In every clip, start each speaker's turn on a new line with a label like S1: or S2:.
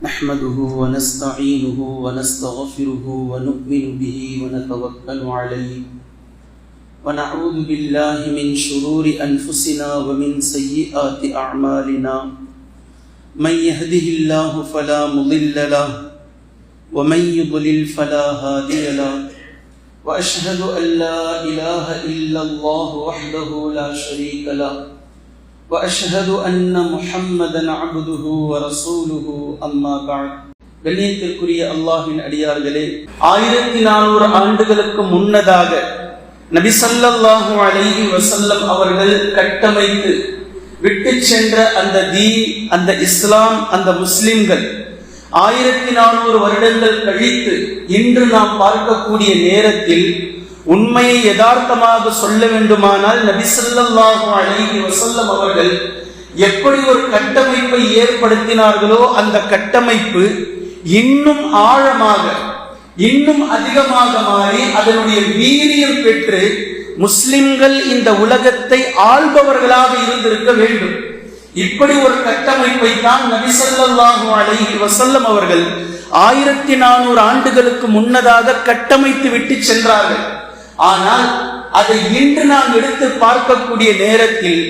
S1: نحمده ونستعينه ونستغفره ونؤمن به ونتوكل عليه ونعوذ بالله من شرور أنفسنا ومن سيئات أعمالنا من يهده الله فلا مضل له ومن يضلل فلا هادي له وأشهد أن لا إله إلا الله وحده لا شريك له وأشهد أن محمدًا عبده ورسوله أما بعد. கண்ணியத்திற்குரிய அல்லாஹ்வின் அடியார்களே, 1400 ஆண்டுகளுக்கு முன்னதாக நபி ஸல்லல்லாஹு அலைஹி வஸல்லம் அவர்கள் கட்டமைத்து விட்டு சென்ற அந்த தீன், அந்த இஸ்லாம், அந்த முஸ்லிம்கள் 1400 வருடங்கள் கழித்து இன்று நாம் பார்க்கக்கூடிய நேரத்தில் உண்மையை யதார்த்தமாக சொல்ல வேண்டுமானால் நபி ஸல்லல்லாஹு அலைஹி வஸல்லம் அவர்கள் எப்படி ஒரு கட்டமைப்பை ஏற்படுத்தினார்களோ அந்த கட்டமைப்பு இன்னும் ஆழமாக, இன்னும் அதிகமாக மாறி அதனுடைய வீரியம் பெற்று முஸ்லிம்கள் இந்த உலகத்தை ஆள்பவர்களாக இருந்திருக்க வேண்டும். இப்படி ஒரு கட்டமைப்பை தான் நபி ஸல்லல்லாஹு அலைஹி வஸல்லம் அவர்கள் 1400 ஆண்டுகளுக்கு முன்னதாக கட்டமைத்து விட்டு சென்றார்கள். ஆனால் அதை இன்று நாம் எடுத்து பார்க்கக்கூடிய நேரத்தில்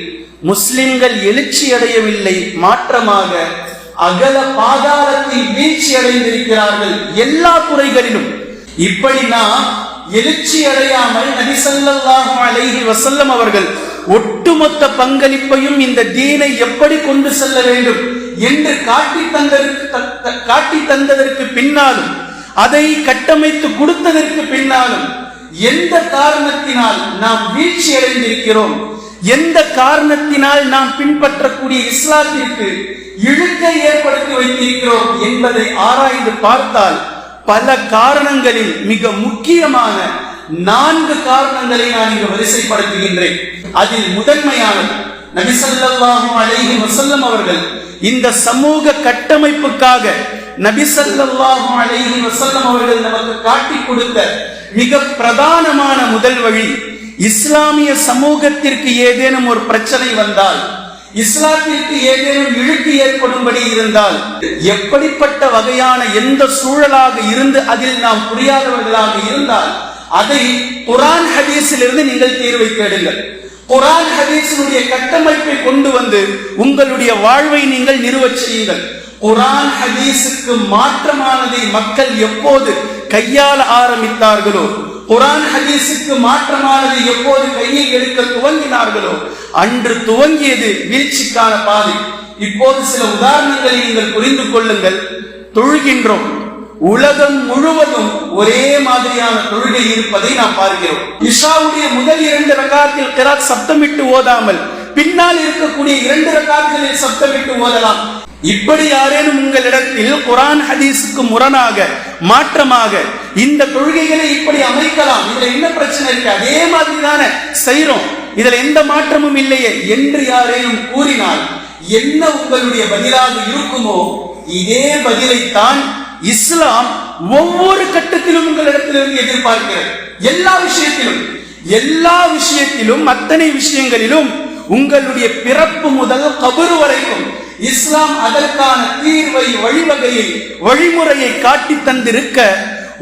S1: முஸ்லிம்கள் எழுச்சி அடையவில்லை, மாற்றமாக அகல பாதாளத்தில் வீழ்ச்சி அடைந்திருக்கிறார்கள் எல்லா துறைகளிலும். இப்படி நாம் எழுச்சி அடையாமல் நபி ஸல்லல்லாஹு அலைஹி வஸல்லம் அவர்கள் ஒட்டுமொத்த பங்களிப்பையும் இந்த தீனை எப்படி கொண்டு செல்ல வேண்டும் என்று காட்டி தந்ததற்கு பின்னாலும், அதை கட்டமைத்து கொடுத்ததற்கு பின்னாலும் எந்த காரணத்தினால் நாம் வீழ்ச்சி அடைந்திருக்கிறோம், எந்த காரணத்தினால் நாம் பின்பற்றக்கூடிய இஸ்லாத்திற்கு இழுக்கை ஏற்படுத்தி வைத்திருக்கிறோம் என்பதை ஆராய்ந்து பார்த்தால் பல காரணங்களில் மிக முக்கியமான 4 காரணங்களை நான் இங்கு வரிசைப்படுத்துகின்றேன். அதில் முதன்மையானது நபி ஸல்லல்லாஹு அலைஹி வஸல்லம் அவர்கள் இந்த சமூக கட்டமைப்புக்காக நபி ஸல்லல்லாஹு அலைஹி வஸல்லம் அவர்கள் நமக்கு காட்டிக் கொடுத்த மிக பிரதானமான முதல் வழி, இஸ்லாமிய சமூகத்திற்கு ஏதேனும் ஒரு பிரச்சனை வந்தால், இஸ்லாத்திற்கு ஏதேனும் இழுக்கு ஏற்படும்படி இருந்தால், எப்படிப்பட்ட வகையான எந்த சூழலாக இருந்து அதில் நாம் புரியாதவர்களாக இருந்தால் அதை குர்ஆன் ஹதீஸிலிருந்து நீங்கள் தீர்வை தேடுங்கள். குர்ஆன் ஹதீஸினுடைய கட்டமைப்பை கொண்டு வந்து உங்களுடைய வாழ்வை நீங்கள் நிறுவச் செய்யுங்கள். குர்ஆன் ஹதீஸுக்கு மாற்றமானதை மக்கள் எப்போது கையாள ஆரம்பித்தார்களோ, குர்ஆன் ஹதீஸுக்கு மாற்றமானதை எப்போது கையில் எடுக்க துவங்கினார்களோ அன்று துவங்கியது வீழ்ச்சிக்கான பாதை. இப்போது சில உதாரணங்களை நீங்கள் புரிந்து கொள்ளுங்கள். தொழுகின்றோம், உலகம் முழுவதும் ஒரே மாதிரியான தொழுகை இருப்பதை நாம் பார்க்கிறோம். இஷாவுடைய முதல் 2 ரக்காத்தில் கிராத் சப்தமிட்டு ஓதாமல் பின்னால் இருக்கக்கூடிய 2 ரக்காத்துகளில் சப்தமிட்டு ஓதலாம். இப்படி யாரேனும் உங்களிடத்தில் குர்ஆன் ஹதீஸுக்கு முரணாக, மாற்றமாக இந்த தொழுகைகளை இப்படி அமைக்கலாம், இதுல என்ன பிரச்சனை இருக்கு, அதே மாதிரி தானே செய்றோம், இதுல எந்த மாற்றமும் இல்லையே என்று யாரேனும் கூறினால் என்ன உங்களுடைய பதிலாக இருக்குமோ இதே பதிலைத்தான் இஸ்லாம் ஒவ்வொரு கட்டத்திலும் உங்களிடத்திலிருந்து எதிர்பார்க்கிறது. எல்லா விஷயத்திலும் அத்தனை விஷயங்களிலும் உங்களுடைய பிறப்பு முதல் கபர் வரைக்கும் இஸ்லாம் அதற்கான தீர்வை, வழிமுறையை காட்டி தந்திருக்க,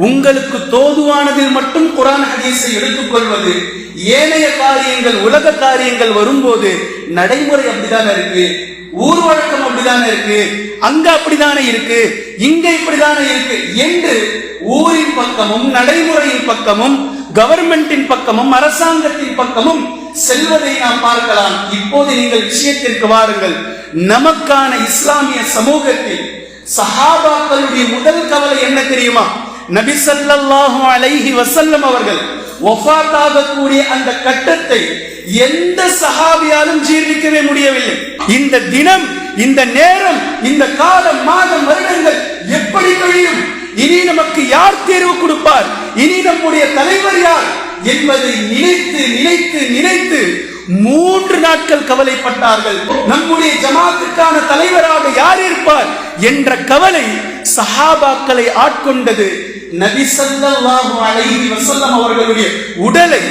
S1: உங்களுக்கு தோதுவானதில் மட்டும் குர்ஆன் ஹதீஸை எடுத்துக்கொள்வது, ஏனைய காரியங்கள், உலக காரியங்கள் வரும்போது நடைமுறை அப்படிதானே இருக்கு, ஊர் வழக்கம் அப்படிதானே இருக்கு, அங்க அப்படிதானே இருக்கு, இங்க இப்படிதானே இருக்கு என்று ஊரின் பக்கமும் நடைமுறையின் பக்கமும் கவர்மெண்டின் பக்கமும் அரசாங்கத்தின் பக்கமும் செல்வதை நாம் பார்க்கலாம். இப்போது நீங்கள் விஷயத்திற்கு வாருங்கள். நமக்கான இஸ்லாமிய சமூகத்தில் சஹாபாக்களுடைய முதல் கவலை என்ன தெரியுமா? நபி ஸல்லல்லாஹு அலைஹி வஸல்லம் அவர்கள் வஃபாத்தாகக்கூடிய அந்த கட்டத்தை எந்த சஹாபியாலும் ஜீர்ணிக்கவே முடியவில்லை. இந்த தினம், இந்த நேரம், இந்த காலம், மாதம், வருடங்கள் எப்படி கழியும், இனி நமக்கு யார் தேர்வு கொடுப்பார், இனி நம்முடைய தலைவர் யார் என்பதை நினைத்து நினைத்து நினைத்து 3 நாட்கள் கவலைப்பட்டார்கள். நம்முடைய ஜமாத்துக்கான தலைவராக யார் இருப்பார் என்ற கவலை சஹாபாக்களை ஆட்கொண்டது. நபி ஸல்லல்லாஹு அலைஹி வஸல்லம் அவர்களுடைய உடலை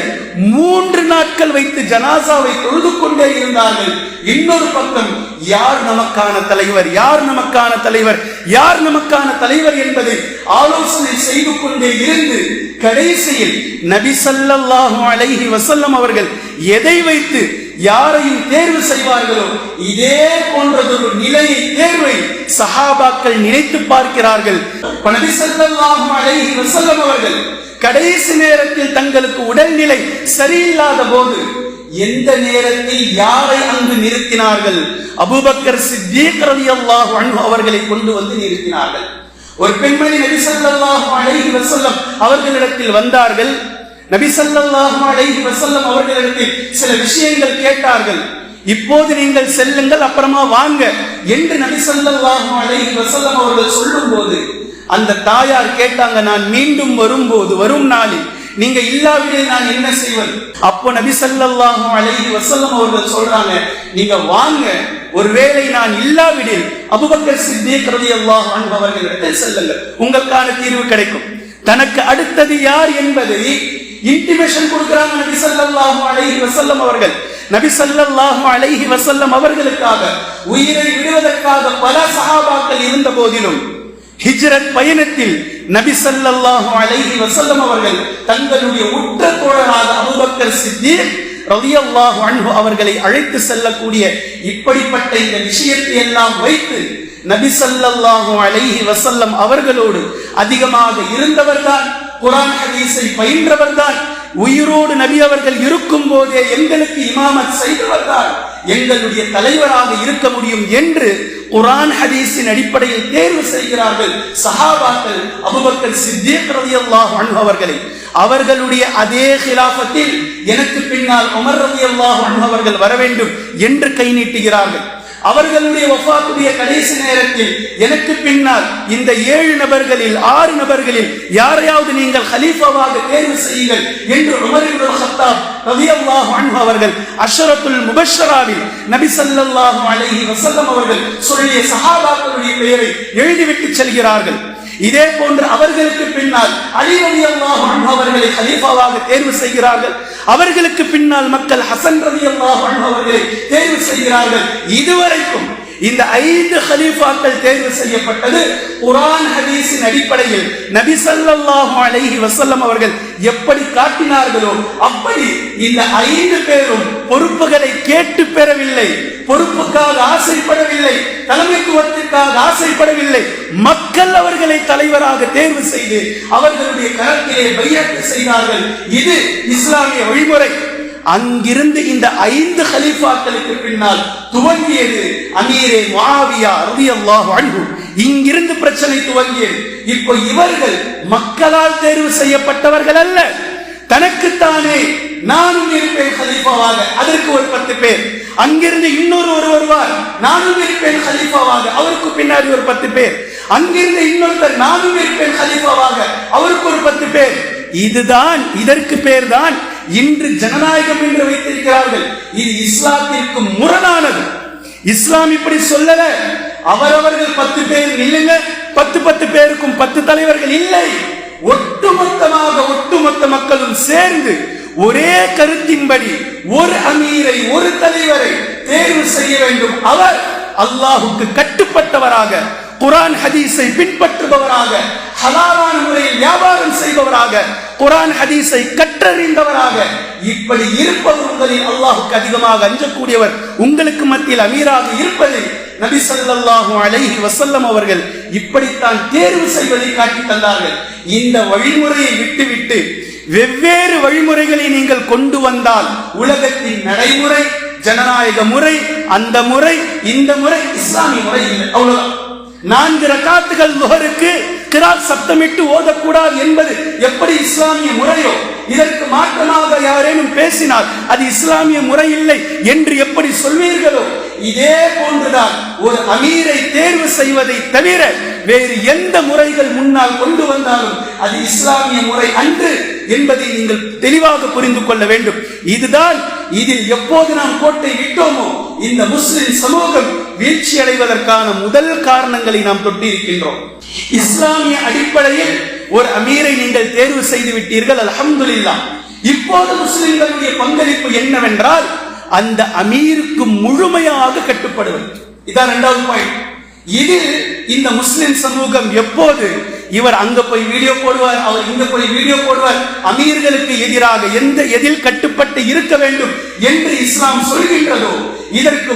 S1: 3 நாட்கள் வைத்து ஜனாசாவை தொழுது கொண்டே இருந்தார்கள். இன்னொரு பக்கம் யார் நமக்கான தலைவர், யார் நமக்கான தலைவர், யார் நமக்கான தலைவர் என்பதை ஆலோசனை செய்து கொண்டே இருந்து கடைசியில் நபி ஸல்லல்லாஹு அலைஹி வஸல்லம் அவர்கள் எதை வைத்து யாரையும் தேர்வு செய்வார்களோ இதே போன்றதொரு நிலையை, தேர்வை சஹாபாக்கள் நினைத்து பார்க்கிறார்கள். நபி ஸல்லல்லாஹு அலைஹி வஸல்லம் அவர்கள் கடைசி நேரத்தில் தங்களுக்கு உடல்நிலை சரியில்லாத போது எந்த நேரத்தில் யாரை அங்கு நிறுத்தினார்கள்? அபூபக்கர் சித்தீக் ரலியல்லாஹு அன்ஹு அவர்களை கொண்டு வந்து நிறுத்தினார்கள். ஒரு பெண்மணி நபி ஸல்லல்லாஹு அலைஹி வஸல்லம் அவர்களிடத்தில் வந்தார்கள். நபி ஸல்லல்லாஹு அலைஹி வஸல்லம் அவர்களிடத்தில் சில விஷயங்கள் கேட்டார்கள். இப்போது நீங்கள் செல்லுங்கள், அப்புறமா வாங்க என்று நபி ஸல்லல்லாஹு அலைஹி வஸல்லம் அவர்கள் சொல்லும் போது அந்த தாயார் கேட்டாங்க, நான் மீண்டும் வரும்போது, வரும் நாளில் நீங்க இல்லாவிடில் நான் என்ன செய்வது? அப்போ நபி ஸல்லல்லாஹு அலைஹி வஸல்லம் அவர்கள் சொல்றாங்க, நீங்க வாங்க, ஒருவேளை நான் இல்லாவிடில் அபூபக்கர் சித்தீக் ரலியல்லாஹு அன்ஹு அவர்களிடத்தில் செல்லுங்கள், உங்களுக்கான தீர்வு கிடைக்கும். தனக்கு அடுத்தது யார் என்பதை இன்டிமேஷன் கொடுக்கிறாங்க நபி ஸல்லல்லாஹு அலைஹி வஸல்லம் அவர்கள். நபி ஸல்லல்லாஹு அலைஹி வஸல்லம் அவர்களுக்காக உயிரை விடுவதற்காக பல சஹாபாக்கள் இருந்த போதிலும் ஹிஜ்ரத் பயணத்தில் நபி ஸல்லல்லாஹு அலைஹி வஸல்லம் அவர்கள் தங்களுடைய உற்ற தோழரான அபூபக்கர் சித்தீக் ரலியல்லாஹு அன்ஹு அவர்களை அழைத்து செல்லக்கூடிய இப்படிப்பட்ட இந்த விஷயத்தை எல்லாம் வைத்து நபி ஸல்லல்லாஹு அலைஹி வஸல்லம் அவர்களோடு அதிகமாக இருந்தவர்தான், குர்ஆன் ஹதீஸை பயின்றவர்தான், உயிரோடு நபி அவர்கள் இருக்கும் போதே எங்களுக்கு இமாமத் செய்தவர்தான், எங்களுடைய தலைவராக இருக்க முடியும் என்று குர்ஆன் ஹதீஸின் அடிப்படையில் தேர்வு செய்கிறார்கள் சஹாபாக்கள் அபூபக்கர் சித்தீக் ரலியல்லாஹு அன்ஹு அவர்களை. அவர்களுடைய அதே ஹிலாஃபத்தில் எனக்கு பின்னால் உமர் ரலியல்லாஹு அன்ஹு அவர்கள் வர வேண்டும் என்று கை நீட்டுகிறார்கள். அவர்களுடைய வஃபாத்துடைய கடைசி நேரத்தில் எனக்கு பின்னால் இந்த 7 நபர்களில் 6 நபர்களில் யாரையாவது நீங்கள் கலீஃபாவாக தேர்வு செய்யுங்கள் என்று உமர் இப்னு கத்தாப் ரலியல்லாஹு அன்ஹு அவர்கள் அஷரத்துல் முபஷ்ஷராவில் நபி ஸல்லல்லாஹு அலைஹி வஸல்லம் அவர்கள் சொல்லிய சஹாபாக்களுடைய பெயரை எழுதிவிட்டு செல்கிறார்கள். இதே போன்று அவர்களுக்கு பின்னால் அலி ரலியல்லாஹு அன்ஹு அவர்களை கலீஃபாவாக தேர்வு செய்கிறார்கள். அவர்களுக்கு பின்னால் மக்கள் ஹசன் ரலியல்லாஹு அன்ஹு அவர்களை தேர்வு செய்கிறார்கள். இதுவரைக்கும் இந்த 5 கலீஃபாக்கள் தேர்வு செய்யப்பட்டது குர்ஆன் ஹதீஸின் அடிப்படையில் நபி ஸல்லல்லாஹு அலைஹி வஸல்லம் அவர்கள் எப்படி காட்டினார்களோ அப்படி இந்த 5 பேரும் பொறுப்புகளை கேட்டு பெறவில்லை, பொறுப்புக்காக ஆசைப்படவில்லை, தலைமைத்துவத்திற்காக ஆசைப்படவில்லை. மக்கள் அவர்களை தலைவராக தேர்வு செய்து அவர்களுடைய கரத்திலே பைஅத் செய்தார்கள். இது இஸ்லாமிய வழிமுறை. அங்கிருந்து இந்த 5 கலீஃபாக்களுக்கு பின்னால் துவங்கியது அமீரே முஆவியா ரலியல்லாஹு அன்ஹு. இங்கிருந்து பிரச்சனை துவங்கியது. இப்போ இவர்கள் மக்களால் தேர்வு செய்யப்பட்டவர்கள் அல்ல, தனக்குத்தானே நானும் இருப்பேன் கலீஃபாவாக, அதற்கு ஒரு 10 பேர். அங்கிருந்து இன்னொரு வருவார், நானும் இருப்பேன் கலீஃபாவாக, அவருக்கு பின்னாடி ஒரு 10 பேர். அங்கிருந்து இன்னொருத்தர், நானும் இருப்பேன் கலீஃபாவாக, அவருக்கு ஒரு 10 பேர். இதுதான், இதற்கு பேர் தான் இன்று ஜனநாயகம் என்று வைத்திருக்கிறார்கள். இது இஸ்லாத்திற்கு முரணானது. இஸ்லாம் இப்படி சொல்லல. அவரவர்கள் 10 பேர் இல்லைங்க, 10 பேருக்கும் 10 தலைவர்கள் இல்லை. ஒட்டுமொத்தமாக ஒட்டுமொத்த மக்களும் சேர்ந்து ஒரே கருத்தின்படி ஒரு அமீரை, ஒரு தலைவரை தேர்வு செய்ய வேண்டும். அவர் அல்லாஹுக்கு கட்டுப்பட்டவராக, குர்ஆன் ஹதீஸை பின்பற்றுபவராக, ஹலாலான முறையில் வியாபாரம் செய்பவராக, குர்ஆன் ஹதீஸை கற்றறிந்தவராக, இப்படி இருப்பவர்களில் அல்லாஹுக்கு அதிகமாக அஞ்சக்கூடியவர் உங்களுக்கு மத்தியில் அமீராக இருப்பதை நபி ஸல்லல்லாஹு அலைஹி வஸல்லம் அவர்கள் இப்படித்தான் தேர்வு செய்வதை காட்டி தந்தார்கள். இந்த வழிமுறையை விட்டுவிட்டு வெவ்வேறு வழிமுறைகளை நீங்கள் கொண்டு வந்தால் உலகத்தின் நடைமுறை ஜனநாயக முறை, அந்த முறை, இந்த முறை இஸ்லாமிய முறை இல்லை. அவ்வளவுதான். 4 ரக்காத்துகள் லுஹருக்கு கிராத் சப்தமிட்டு ஓதக்கூடாது என்பது எப்படி இஸ்லாமிய முறையோ, இதற்கு மாற்றமாக யாரேனும் பேசினால் அது இஸ்லாமிய முறை இல்லை என்று எப்படி சொல்வீர்களோ, இதே போன்றுதான் ஒரு அமீரை தேர்வு செய்வதை தவிர வேறு எந்த முறைகள் முன்னால் கொண்டு வந்தாலும் அது இஸ்லாமிய முறை அன்று என்பதை நீங்கள் தெளிவாக புரிந்து கொள்ள வேண்டும். இதுதான், இதில் எப்போது நாம் கோட்டை விட்டோமோ இந்த முஸ்லிம் சமூகம் வீழ்ச்சி அடைவதற்கான முதல் காரணங்களை நாம் தொட்டிருக்கின்றோம். இஸ்லாமிய அடிப்படையில் ஒரு அமீரை நீங்கள் தேர்வு செய்து விட்டீர்கள், அல்ஹம்துலில்லாஹ். இப்போது முஸ்லிம்களுடைய பங்களிப்பு என்னவென்றால் அந்த அமீருக்கு முழுமையாக கட்டுப்படுவது. இதான் இரண்டாவது பாயிண்ட். இது இந்த முஸ்லிம் சமூகம் எப்போது இவர் அங்க போய் வீடியோ போடுவார், அவர் இங்க போய் வீடியோ போடுவார், அமீர்களுக்கு எதிராக எதில் கட்டுப்பட்டு இருக்க வேண்டும் என்று இஸ்லாம் சொல்கின்றதோ இதற்கு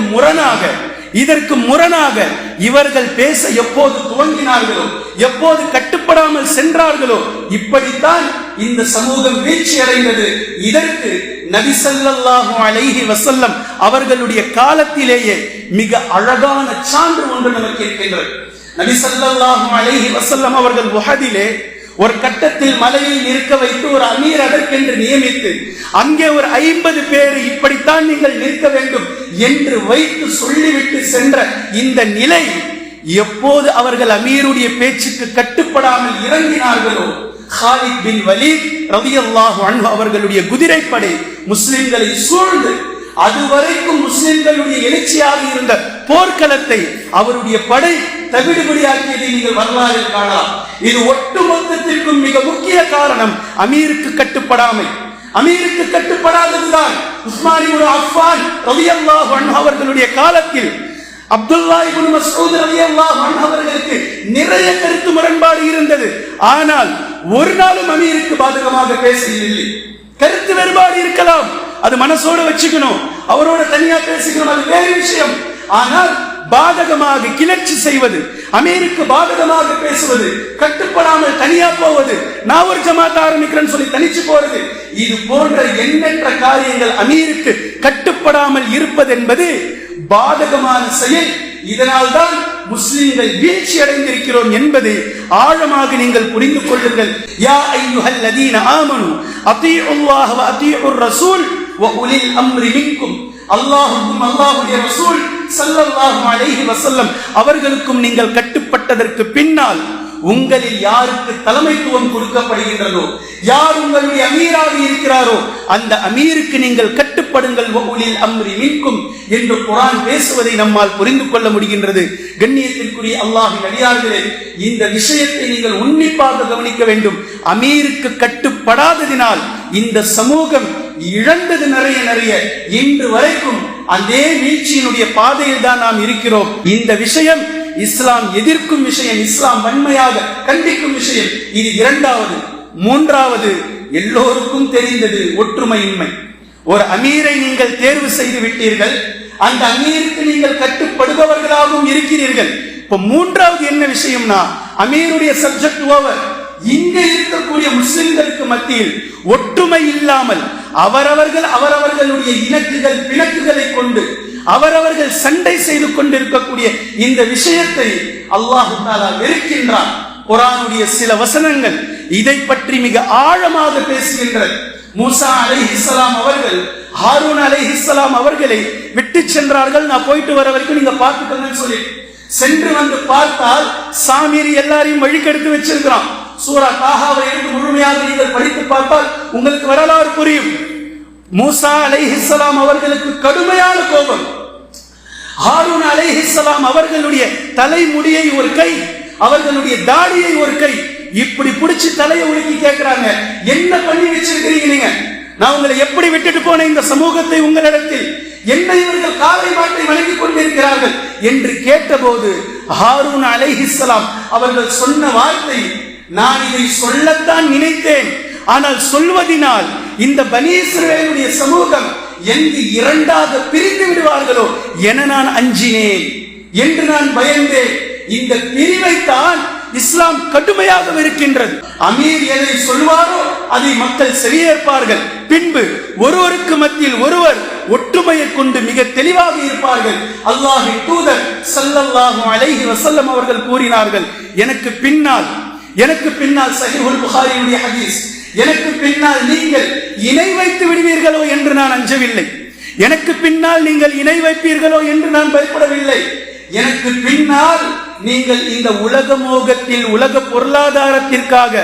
S1: முரணாக இவர்கள் பேச எப்போது துவங்கினார்களோ, எப்போது கட்டுப்படாமல் சென்றார்களோ, இப்படித்தான் இந்த சமூகம் வீழ்ச்சி அடைந்தது. இதற்கு நபி ஸல்லல்லாஹு அலைஹி வஸல்லம் அவர்களுடைய காலத்திலேயே மிக அழகான சான்று ஒன்று நமக்கு இருக்கின்றது. நபி ஸல்லல்லாஹு அலைஹி வஸல்லம் அவர்கள் உஹதிலே ஒரு கட்டத்தில் மலையை நிற்க வைத்து ஒரு அமீர் அதற்கென்று நியமித்து அங்கே ஒரு 50 பேர் இப்படித்தான் நீங்கள் நிற்க வேண்டும் என்று வைத்து சொல்லிவிட்டு சென்ற இந்த நிலை எப்போது அவர்கள் அமீருடைய பேச்சுக்கு கட்டுப்படாமல் இறங்கினார்களோ, காலித் பின் வலீத் ரலியல்லாஹு அன்ஹு அவர்களுடைய குதிரைப்படை முஸ்லிம்களை சூழ்ந்து அதுவரைக்கும் முஸ்லிம்களுடைய எழுச்சியாக இருந்த போர்க்களத்தை அவருடைய படை தவிடுபடியாக்கியதை நீங்கள் வரலாறில் காணலாம். இது ஒட்டுமொத்தத்திற்கும் மிக முக்கிய காரணம் அமீருக்கு கட்டுப்படாததுதான். உஸ்மான் இப்னு அஃபான் ரலியல்லாஹு அன்ஹு அவர்களுடைய காலத்தில் அப்துல்லாஹ் இப்னு மஸ்ஊத் ரலியல்லாஹு அன்ஹு அவர்களுக்கு நிறைய கருத்து முரண்பாடு இருந்தது. ஆனால் ஒரு நாளும் அமீருக்கு பாதகமாக பேசவில்லை. கருத்து வேறுபாடு இருக்கலாம், அது மனசோடு வச்சுக்கணும், அவரோட தனியா பேசிக்கணும், அது வேறு விஷயம். ஆனால் பாதகமாக கிளர்ச்சி செய்வது, அமீருக்கு பாதகமாக பேசுவது, கட்டுப்படாமல் தனியா போவது, நான் ஒரு ஜமாத் ஆரம்பிக்கிறேன்னு சொல்லி தனிச்சு போறது, இது போன்ற எண்ணற்ற காரியங்கள் அமீருக்கு கட்டுப்படாமல் இருப்பது என்பது பாதகமான செயல். இதனால் தான் முஸ்லிம்கள் வீழ்ச்சி அடைந்திருக்கிறோம் என்பதை ஆழமாக நீங்கள் புரிந்து கொள்ளுங்கள். யா அய்யுஹல் லதீன ஆமனு அத்தீஉல்லாஹ வ அத்தீஉர் ரசூல் வ உலில் அம்ரி மின்கும். அல்லாஹ்வுக்கும் அல்லாஹ்வுடைய ரசூல் ஸல்லல்லாஹு அலைஹி வஸல்லம் அவர்களுக்கும் நீங்கள் கட்டுப்பட்டதற்கு பின்னால் உங்களில் யாருக்கு தலைமைத்துவம் கொடுக்கப்படுகின்றதோ, யார் உங்களுடைய அமீராக இருக்கிறாரோ அந்த அமீருக்கு நீங்கள் கட்டுப்படுங்கள். வஉலில் அம்ரி மின்கும் என்று குர்ஆன் பேசுவதை நம்மால் புரிந்து கொள்ள முடிகின்றது. கண்ணியத்திற்குரிய அல்லாஹ்வின் அடியார்களே, இந்த விஷயத்தை நீங்கள் உன்னிப்பாக கவனிக்க வேண்டும். அமீருக்கு கட்டுப்படாததினால் இந்த சமூகம் இழந்தது நிறைய. இன்று வரைக்கும் அதே வீழ்ச்சியினுடைய பாதையில் தான் நாம் இருக்கிறோம். இந்த விஷயம் இஸ்லாம் எதிர்க்கும் விஷயம், இஸ்லாம் வன்மையாக கண்டிக்கும் விஷயம். இது இரண்டாவது. மூன்றாவது, எல்லோருக்கும் தெரிந்தது ஒற்றுமையின்மை. ஒரு அமீரை நீங்கள் தேர்வு செய்து விட்டீர்கள், அந்த அமீருக்கு நீங்கள் கட்டுப்படுபவர்களாகவும் இருக்கிறீர்கள். இப்ப மூன்றாவது என்ன விஷயம்னா, அமீருடைய சப்ஜெக்ட் ஓவர். இங்க இருக்கக்கூடிய முஸ்லிம்களுக்கு மத்தியில் ஒற்றுமை இல்லாமல் அவரவர்களுடைய இலக்குகள் பிணக்குகளை கொண்டு அவரவர்கள் சண்டை செய்து கொண்டிருக்கக்கூடிய இந்த விஷயத்தை அல்லாஹ் தஆலா வெறுக்கின்றான். குர்ஆனுடைய சில வசனங்கள் இதை பற்றி மிக ஆழமாக பேசுகின்றது. மூசா அலைஹிஸ்ஸலாம் அவர்கள் ஹாரூன் அலைஹிஸ்ஸலாம் அவர்களை விட்டு சென்றார்கள். நான் போயிட்டு வர வரைக்கும் நீங்க பார்த்துக்கணும்னு சொல்லி சென்று வந்து பார்த்தால் சாமீரி எல்லாரையும் வழிகெடுத்து வச்சிருக்கிறான். சூரா தாஹாவை எடுத்து முழுமையாக நீங்கள் படித்து பார்த்தால் உங்களுக்கு வரலாறு புரியும். மூசா அலைஹிஸ்ஸலாம் அவர்களுக்கு கடுமையான கோபம். ஹாரூன் அலைஹிஸ்ஸலாம் அவர்களுடைய தலைமுடியை ஒரு கை, அவர்களுடைய தாடியை ஒரு கை இப்படி பிடிச்சி தலையை உலுக்கி கேட்கிறாங்க, என்ன பண்ணி வச்சிருக்கிறீங்க நீங்க? நான் உங்களை எப்படி விட்டுட்டு போன இந்த சமூகத்தை உங்களிடத்தில்? என்ன இவர்கள் காளை மாட்டை வணங்கிக் கொண்டிருக்கிறார்கள் என்று கேட்டபோது ஹாரூன் அலைஹிஸ்ஸலாம் அவர்கள் சொன்ன வார்த்தை, நான் இதை சொல்லத்தான் நினைத்தேன், ஆனால் சொல்வதினால் இந்த பனி இஸ்ரவேலுடைய சமூகம் எங்கு இரண்டாக பிரிந்து விடுவார்களோ என நான் அஞ்சினேன் என்று நான் பயந்தேன். இந்த பிரிவைத்தான் இஸ்லாம் கடுமையாக இருக்கின்றது. அமீர் எதை சொல்வாரோ அதை மக்கள் செவியேற்பார்கள். பின்பு ஒருவருக்கு மத்தியில் ஒருவர் ஒற்றுமையை கொண்டு மிக தெளிவாக இருப்பார்கள். அல்லாஹ்வின் தூதர் ஸல்லல்லாஹு அலைஹி வஸல்லம் அவர்கள் கூறினார்கள், எனக்கு பின்னால் சஹீஹுல் புகாரியுடைய ஹதீஸ், எனக்கு பின்னால் நீங்கள் இணை வைத்து விடுவீர்களோ என்று நான் அஞ்சவில்லை, எனக்கு பின்னால் நீங்கள் இணை வைப்பீர்களோ என்று நான் பயப்படவில்லை. எனக்கு பின்னால் நீங்கள் இந்த உலக மோகத்தில், உலக பொருளாதாரத்திற்காக,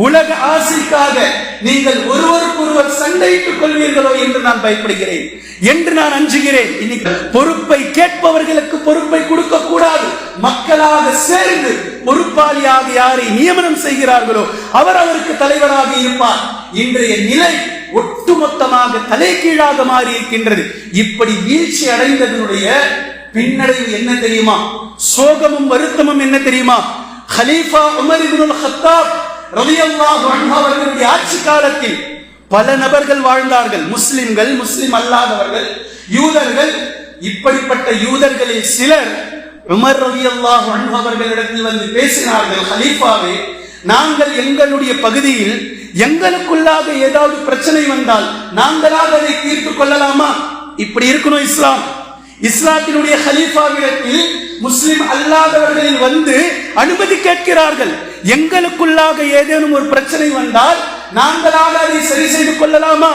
S1: உலக ஆசைக்காக நீங்கள் ஒருவருக்கொருவர் சண்டையிட்டுக் கொள்வீர்களோ என்று நான் பயப்படுகிறேன், என்று நான் அஞ்சுகிறேன். இன்னைக்கு பொறுப்பை கேட்பவர்களுக்கு பொறுப்பை கொடுக்க கூடாது. மக்களாக சேர்ந்து பொறுப்பாளியாக யாரை நியமனம் செய்கிறார்களோ அவர் அவருக்கு தலைவராக இருப்பார். இன்றைய நிலை ஒட்டுமொத்தமாக தலைகீழாக மாறி இருக்கின்றது. இப்படி வீழ்ச்சி அடைந்ததனுடைய பின்னடைவு என்ன தெரியுமா? சோகமும் வருத்தமும் என்ன தெரியுமா? கலீஃபா உமர் இப்னுல் கத்தாப் ரலியல்லாஹு அன்ஹு அவர்களுடைய ஆட்சி காலத்தில் பல நபர்கள் வாழ்ந்தார்கள். முஸ்லிம்கள், முஸ்லிம் அல்லாதவர்கள், யூதர்கள். இப்படிப்பட்ட யூதர்களில் சிலர் உமர் ரலியல்லாஹு அன்ஹு அவர்களிடத்தில் வந்து பேசினார்கள், கலீஃபாவே, நாங்கள் எங்களுடைய பகுதியில் எங்களுக்குள்ளாக ஏதாவது பிரச்சனை வந்தால் நாங்களாக அதை தீர்த்துக் கொள்ளலாமா? இப்படி இருக்கணும் இஸ்லாம். இஸ்லாத்தினுடைய கலீஃபாவிடத்தில் முஸ்லிம் அல்லாதவர்களில் வந்து அனுமதி கேட்கிறார்கள். எங்களுக்குள்ளாக ஏதேனும் ஒரு பிரச்சனை வந்தால் நாங்களாக அதை சரி செய்து கொள்ளலாமா?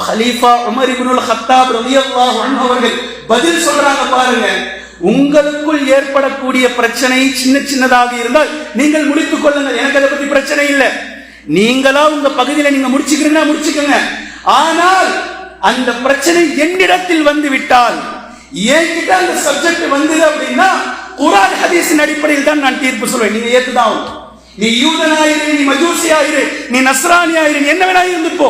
S1: கலீஃபா உமர் இப்னுல் கத்தாப் ரலியல்லாஹு அன்ஹு அவர்கள் பதில் சொல்றாங்க பாருங்க, உங்களுக்குள் ஏற்படக்கூடிய பிரச்சனை சின்ன சின்னதாக இருந்தால் நீங்கள் முடித்துக் கொள்ளுங்கள், எனக்கு அதை பத்தி பிரச்சனை இல்லை. நீங்களா உங்க பகுதியில நீங்க முடிச்சுக்கிறீங்கன்னா முடிச்சுக்கோங்க. ஆனால் அந்த பிரச்சனை என்னிடத்தில் வந்து விட்டால், என்கிட்ட அந்த சப்ஜெக்ட் வந்தது அப்படின்னா குர்ஆன் ஹதீஸின் அடிப்படையில் தான் நான் தீர்ப்பு சொல்வேன். நீங்க ஏத்துதான், நீ யூதனாயிரு, நீ மஜூசியாயிரு, நீ நஸ்ரானியாயிரு, என்ன வேணா இருந்துப்போ.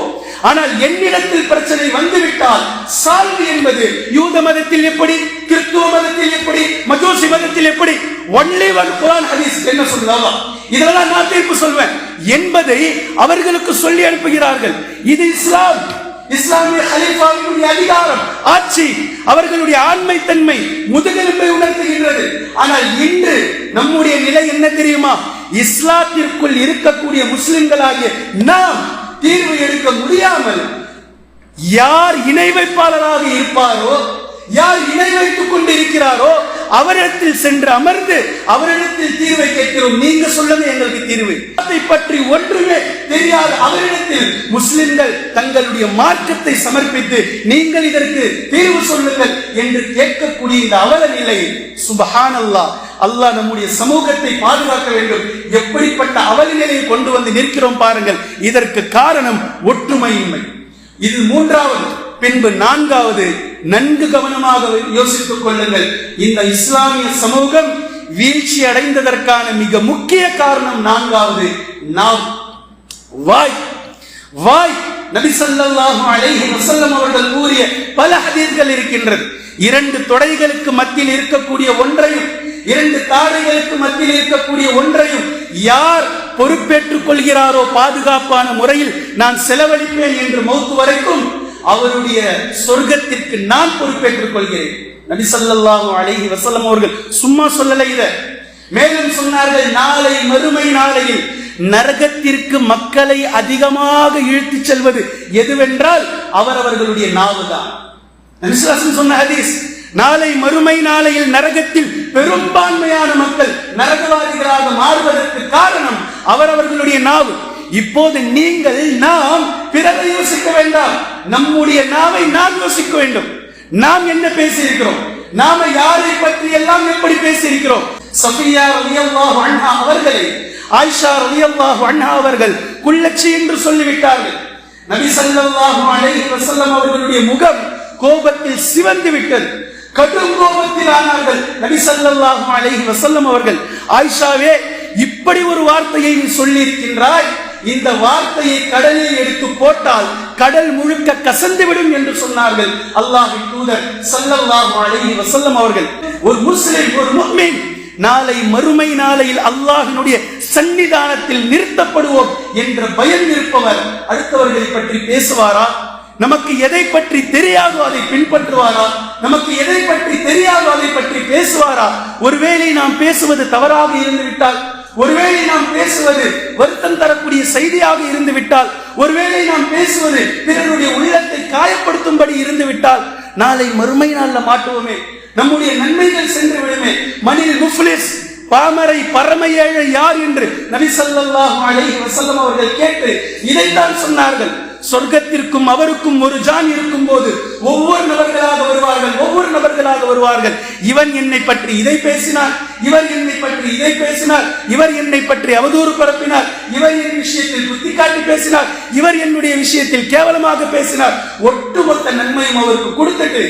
S1: ஆனால் என்னிடத்தில் பிரச்சனை வந்துவிட்டால் சால்வு என்பது யூத மதத்தில் எப்படி, கிறிஸ்துவ மதத்தில் எப்படி, மஜூசி மதத்தில் எப்படி, ஒன்லி ஒன் குர்ஆன் ஹதீஸ் என்ன சொல்லுதா இதெல்லாம் நான் தீர்ப்பு சொல்வேன் என்பதை அவர்களுக்கு சொல்லி அனுப்புகிறார்கள். இது இஸ்லாம், இஸ்லாமிய கலீஃபாவினுடைய அதிகாரம், ஆட்சி, அவர்களுடைய ஆண்மை தன்மை, முதுகெலும்பை உணர்த்துகின்றது. ஆனால் இன்று நம்முடைய நிலை என்ன தெரியுமா? இஸ்லாத்திற்குள் இருக்கக்கூடிய முஸ்லிம்களாகிய நாம் தீர்வு எடுக்க முடியாமல் யார் இணை வைப்பாளராக இருப்பாரோ, யார் இணை வைத்துக் கொண்டு இருக்கிறாரோ அவரிடத்தில் சென்று அமர்ந்து அவரிடத்தில் தீர்வை கேட்கிறோம். நீங்க சொல்லுங்க எங்களுக்கு தீர்வு. அதை பற்றி ஒன்றுமே தெரியாத அவரிடத்தில் முஸ்லிம்கள் தங்களுடைய மார்க்கத்தை சமர்ப்பித்து நீங்கள் இதற்கு தீர்வு சொல்லுங்கள் என்று கேட்கக்கூடிய இந்த அவல நிலை, சுப்ஹானல்லாஹ், அல்லாஹ் நம்முடைய சமூகத்தை பாதுகாக்க வேண்டும். எப்படிப்பட்ட அவல நிலையை கொண்டு வந்து நிற்கிறோம் பாருங்கள். இதற்கு காரணம் ஒற்றுமையின்மை. இது மூன்றாவது. பின்பு நான்காவது, நன்கு கவனமாக யோசித்துக் கொள்ளுங்கள். இந்த இஸ்லாமிய சமூகம் வீழ்ச்சி அடைந்ததற்கான மிக முக்கிய காரணம் நான்காவது, நாவ், வாய். வாய். நபி ஸல்லல்லாஹு அலைஹி வஸல்லம் அவர்கள் கூறிய பல ஹதீஸ்கள் இருக்கின்றது. இரண்டு தொடைகளுக்கு மத்தியில் இருக்கக்கூடிய ஒன்றையும், இரண்டு தாடைகளுக்கு மத்தியில் இருக்கக்கூடிய ஒன்றையும் யார் பொறுப்பேற்றுக் கொள்கிறாரோ பாதுகாப்பான முறையில் நான் செலவழிப்பேன் என்று மௌத்து வரைக்கும் அவருடைய சொர்க்கத்திற்கு நான் பொறுப்பேற்றுக் கொள்கிறேன். நபி ஸல்லல்லாஹு அலைஹி வஸல்லம் அவர்கள் சும்மா சொல்லல இத. மேலும் சொன்னார்கள், நாளை மறுமை நாளையில் நரகத்திற்கு மக்களை அதிகமாக இழுத்துச் செல்வது எதுவென்றால் அவரவர்களுடைய நாவுதான். நபி ஸல்லல்லாஹு அலைஹி வஸல்லம் சொன்ன ஹதீஸ். நாளை மறுமை நாளையில் நரகத்தில் பெரும்பான்மையான மக்கள் நரகவாதிகளாக மாறுவதற்கு காரணம் அவரவர்களுடைய நாவு. இப்போது நீங்கள், நாம் பிறரை யோசிக்க வேண்டாம், நம்முடைய நாவை நாம் யோசிக்க வேண்டும். நாம் என்ன பேசியிருக்கிறோம், நாம யாரை பற்றி எல்லாம் எப்படி பேசியிருக்கிறோம். சஃபியா ரலியல்லாஹு அன்ஹா அவர்களை ஆயிஷா ரலியல்லாஹு அன்ஹா அவர்கள் குள்ளச்சி என்று சொல்லிவிட்டார்கள். நபி ஸல்லல்லாஹு அலைஹி வஸல்லம் அவர்களுடைய முகம் கோபத்தில் சிவந்து விட்டது. கடும் கோபத்தில் ஆனார்கள். நபி ஸல்லல்லாஹு அலைஹி வஸல்லம் அவர்கள், ஆயிஷாவே, இப்படி ஒரு வார்த்தையை நீ சொல்லி இருக்கின்றாய், இந்த வார்த்தையை கடலில் எடுத்து போட்டால் கடல் முழுக்க கசந்து விடும் என்று சொன்னார்கள். அல்லாஹ்வின் தூதர் ஸல்லல்லாஹு அலைஹி வஸல்லம் அவர்கள், ஒரு முஸ்லிம், ஒரு முஃமின் நாளை மறுமை நாளையில் அல்லாஹ்வினுடைய சன்னிதானத்தில் நிறுத்தப்படுவோம் என்ற பயம் இருப்பவர் அடுத்தவர்களை பற்றி பேசுவாரா? நமக்கு எதை பற்றி தெரியாதோ அதை பின்பற்றுவாரா? நமக்கு எதை பற்றி தெரியாதோ அதை பற்றி பேசுவாரா? ஒருவேளை நாம் பேசுவது தவறாக இருந்து விட்டால், ஒருவேளை நாம் பேசுவது வருத்தம் தரக்கூடிய செய்தியாக இருந்து விட்டால், ஒருவேளை நாம் பேசுவது பிறருடைய உள்ளத்தை காயப்படுத்தும்படி இருந்து விட்டால், நாளை மறுமை நாள்ல மாட்டுவோமே, நம்முடைய நன்மைகள் சென்று விடுமே. மனில் முஃப்லிஸ், பாமரை பரம ஏழை யார் என்று நபி ஸல்லல்லாஹு அலைஹி வஸல்லம் அவர்கள் கேட்டு இதைத்தான் சொன்னார்கள். சொர்க்கத்திற்கும் அவருக்கும் ஒரு ஜான் இருக்கும் போது ஒவ்வொரு நபர்களாக வருவார்கள், ஒவ்வொரு நபர்களாக வருவார்கள். இவன் என்னை பற்றி இதை பேசினார், இவர் என்னை பற்றி இதை பேசினார், இவர் என்னை பற்றி அவதூறு பரப்பினார், இவர் என் விஷயத்தில் குத்தி காட்டி பேசினார், இவர் என்னுடைய விஷயத்தில் கேவலமாக பேசினார். ஒட்டுமொத்த நன்மையும் அவருக்கு கொடுத்துட்டு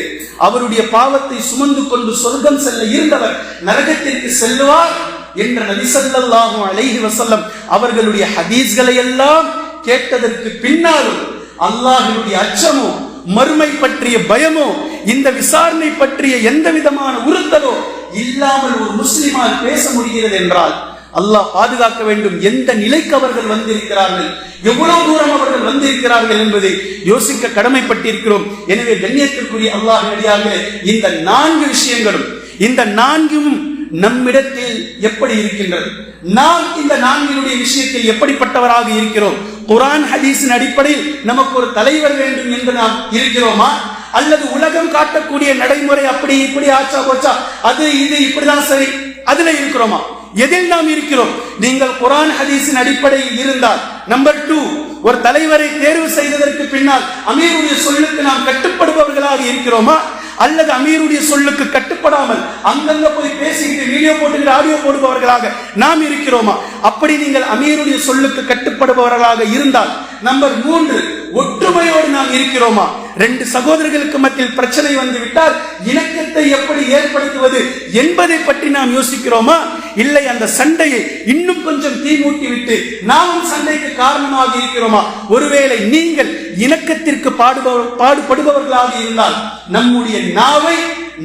S1: அவருடைய பாவத்தை சுமந்து கொண்டு சொர்க்கம் செல்ல இருந்தவர் நரகத்திற்கு செல்லுவார் என்ற நபி ஸல்லல்லாஹு அலைஹி வஸல்லம் அவர்களுடைய ஹதீஸ்களை எல்லாம் கேட்டதற்கு பின்னாலும் அல்லாஹ்வுடைய அச்சமோ, மறுமை பற்றிய பயமோ, இந்த விசாரணை பற்றிய எந்த விதமான உறுத்தலோ இல்லாமல் ஒரு முஸ்லிமால் பேச முடிகிறது என்றால் அல்லாஹ் பாதுகாக்க வேண்டும். எந்த நிலைக்கு அவர்கள் வந்திருக்கிறார்கள், எவ்வளவு தூரம் அவர்கள் வந்திருக்கிறார்கள் என்பதை யோசிக்க கடமைப்பட்டிருக்கிறோம். எனவே கண்ணியத்திற்குரிய அல்லாஹ்வின் அடியார்களே, இந்த 4 விஷயங்களும், இந்த 4ம் நம்மிடத்தில் எப்படி இருக்கின்றது, நாம் இந்த 4 விஷயத்தில் எப்படிப்பட்டவராக இருக்கிறோம்? குர்ஆன் ஹதீஸின் அடிப்படையில் நமக்கு ஒரு தலைவர் வேண்டும் என்று நாம் இருக்கிறோமா? அல்லது உலகம் காட்டக்கூடிய நடைமுறை அப்படி இப்படி ஆச்சா போச்சா, அது இது இப்படிதான் சரி, அதுல இருக்கிறோமா? எதில் நாம் இருக்கிறோம்? நீங்கள் குர்ஆன் ஹதீஸின் அடிப்படையில் இருந்தால், நம்பர் 2, ஒரு தலைவரை தேர்வு செய்ததற்கு பின்னால் அமீருடைய சொல்லுக்கு நாம் கட்டுப்படுபவர்களாக இருக்கிறோமா? அல்லது அமீருடைய சொல்லுக்கு கட்டுப்படாமல் அங்கங்க போய் பேசிக்கிட்டு வீடியோ போட்டுக்கிட்டு ஆடியோ போடுபவர்களாக நாம் இருக்கிறோமா? அப்படி நீங்கள் அமீருடைய சொல்லுக்கு கட்டுப்படுபவர்களாக இருந்தால், நம்பர் 3, ஒற்றுமையோடு நாம் இருக்கிறோமா? 2 சகோதரர்களுக்கு மத்தியில் பிரச்சனை வந்து விட்டால் இணக்கத்தை எப்படி ஏற்படுத்துவது என்பதை பற்றி நாம் யோசிக்கிறோமா? இல்லை, அந்த சண்டையை இன்னும் கொஞ்சம் தீ மூட்டி விட்டு நாமும் சண்டைக்கு காரணமாக இருக்கிறோமா? ஒருவேளை நீங்கள் இணக்கத்திற்கு பாடுபடுபவர்களாக இருந்தால் நம்முடைய நாவை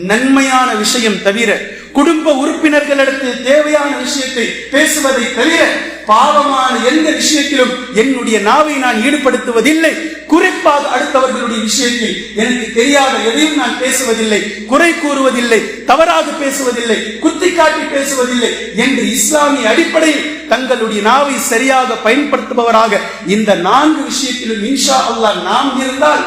S1: நன்மையான விஷயம் தவிர, குடும்ப உறுப்பினர்களிடத்தில் தேவையான விஷயத்தை பேசுவதை தவிர பாவமான எந்த விஷயத்திலும் என்னுடைய நாவை நான் ஈடுபடுத்துவதில்லை. குறிப்பாக அடுத்தவர்களுடைய விஷயத்தில் எனக்கு தெரியாத எதையும் நான் பேசுவதில்லை, குறை கூறுவதில்லை, தவறாக பேசுவதில்லை, குத்தி காட்டி பேசுவதில்லை என்று இஸ்லாமிய அடிப்படையில் தங்களுடைய நாவை சரியாக பயன்படுத்துபவராக இந்த 4 விஷயத்திலும் இன்ஷா அல்லாஹ் நாம் இருந்தால்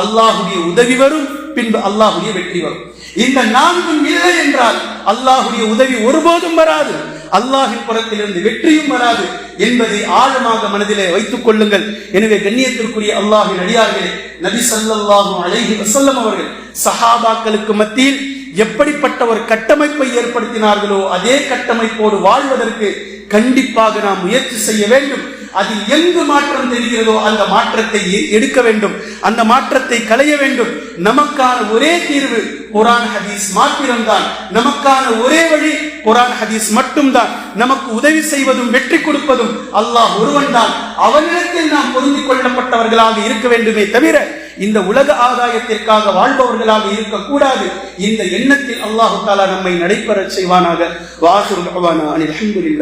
S1: அல்லாஹ்வுடைய உதவி வரும், பின்பு அல்லாஹ்வுடைய வெற்றி வரும். இந்த 4ம் இல்லை என்றால் அல்லாஹ்வுடைய உதவி ஒருபோதும் வராது, அல்லாஹ்வின் புறத்திலிருந்து வெற்றியும் வராது என்பதை ஆழமாக மனதிலே வைத்துக் கொள்ளுங்கள். எனவே கண்ணியத்திற்குரிய அல்லாஹ்வின் அடியார்களே, நபி ஸல்லல்லாஹு அலைஹி வஸல்லம் அவர்கள் சஹாபாக்களுக்கு மத்தியில் எப்படிப்பட்ட ஒரு கட்டமைப்பை ஏற்படுத்தினார்களோ அதே கட்டமைப்போடு வாழ்வதற்கு கண்டிப்பாக நாம் முயற்சி செய்ய வேண்டும். அதில் எங்கு மாற்றம் தெரிகிறதோ அந்த மாற்றத்தை எடுக்க வேண்டும், அந்த மாற்றத்தை களைய வேண்டும். நமக்கான ஒரே தீர்வு குர்ஆன் ஹதீஸ் மாத்திரம்தான். நமக்கான ஒரே வழி குர்ஆன் ஹதீஸ் மட்டும்தான். நமக்கு உதவி செய்வதும் வெற்றி கொடுப்பதும் அல்லாஹ் ஒருவன் தான். அவனிடத்தில் நாம் பொருந்திக் கொள்ளப்பட்டவர்களாக இருக்க வேண்டுமே தவிர இந்த உலக ஆதாயத்திற்காக வாழ்பவர்களாக இருக்கக்கூடாது. இந்த எண்ணத்தில் அல்லாஹ் தஆலா நம்மை நடைபெறச் செய்வானாக. வாஹிரு தஅவானா அல்ஹம்துலில்லாஹ்.